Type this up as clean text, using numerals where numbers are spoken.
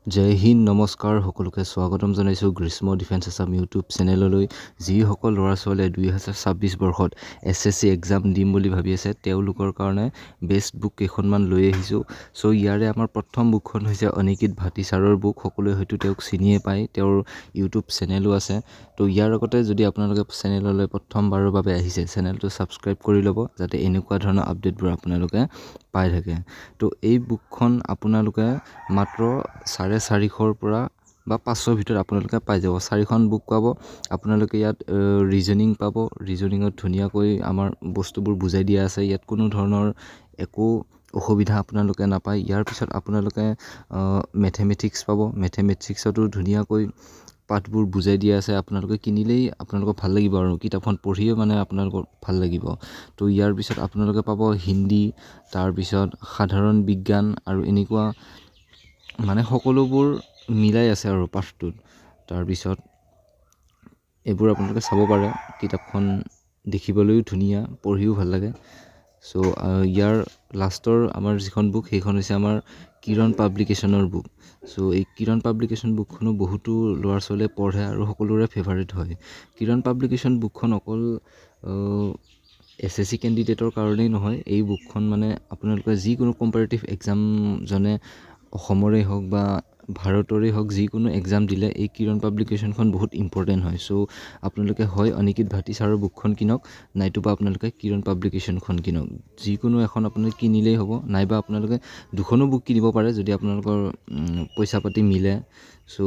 জয় হিন্দ নমস্কাৰ সকলোকে স্বাগতম জনাইছোঁ গ্ৰীষ্ম ডিফেন্স আছাম ইউটিউব চেনেললৈ যিসকল ল'ৰা ছোৱালীয়ে 2026 বৰ্ষত SSC এক্সাম দিম বুলি ভাবি আছে তেওঁলোকৰ কাৰণে বেষ্ট বুক কেইখনমান লৈ আহিছোঁ। চ' ইয়াৰে আমাৰ প্ৰথম বুকখন হৈছে অনিকিত ভাটি ছাৰৰ বুক। সকলোৱে হয়তো তেওঁক চিনিয়ে পায়, তেওঁৰ ইউটিউব চেনেলো আছে। তো ইয়াৰ আগতে যদি আপোনালোকে চেনেললৈ প্ৰথমবাৰৰ বাবে আহিছে, চেনেলটো ছাবস্ক্ৰাইব কৰি ল'ব যাতে এনেকুৱা ধৰণৰ আপডেটবোৰ আপোনালোকে পাই থাকে। তো এই বুকখন আপোনালোকে মাত্ৰ 450ৰ পৰা বা 500ৰ ভিতৰত আপোনালোকে পাই যাব। 4খন বুক পাব। আপোনালোকে ইয়াত ৰিজনিং পাব। ৰিজনিঙত ধুনীয়াকৈ আমাৰ বস্তুবোৰ বুজাই দিয়া আছে। ইয়াত কোনো ধৰণৰ একো অসুবিধা আপোনালোকে নাপায়। ইয়াৰ পিছত আপোনালোকে মেথেমেটিক্স পাব। মেথেমেটিক্সতো ধুনীয়াকৈ পাঠবোৰ বুজাই দিয়া আছে। আপোনালোকে কিনিলেই আপোনালোকৰ ভাল লাগিব আৰু কিতাপখন পঢ়িয়ে মানে আপোনালোকৰ ভাল লাগিব। তো ইয়াৰ পিছত আপোনালোকে পাব হিন্দী, তাৰপিছত সাধাৰণ বিজ্ঞান আৰু এনেকুৱা মানে সকলোবোৰ মিলাই আছে আৰু পাঠটোত। তাৰপিছত এইবোৰ আপোনালোকে চাব পাৰে। কিতাপখন দেখিবলৈও ধুনীয়া, পঢ়িও ভাল লাগে। চ' ইয়াৰ লাষ্টৰ আমাৰ যিখন বুক সেইখন হৈছে আমাৰ কিৰণ পাব্লিকেশ্যনৰ বুক। চ' এই কিৰণ পাব্লিকেশ্যন বুকখনো বহুতো ল'ৰা ছোৱালীয়ে পঢ়ে আৰু সকলোৰে ফেভাৰিট হয়। কিৰণ পাব্লিকেশ্যন বুকখন অকল SSC কেণ্ডিডেটৰ কাৰণেই নহয়, এই বুকখন মানে আপোনালোকে যিকোনো কম্পাৰেটিভ এক্সাম জনে অসমৰে হওক বা ভাৰতৰে হওক যিকোনো এক্সাম দিলে এই কিৰণ পাব্লিকেশ্যনখন বহুত ইম্পৰ্টেণ্ট হয়। চ' আপোনালোকে হয় অনিকিত ভাটি ছাৰৰ বুকখন কিনক, নাইতোবা আপোনালোকে কিৰণ পাব্লিকেশ্যনখন কিনক। যিকোনো এখন আপোনালোকে কিনিলেই হ'ব, নাইবা আপোনালোকে দুখনো বুক কিনিব পাৰে যদি আপোনালোকৰ পইচা পাতি মিলে। চ'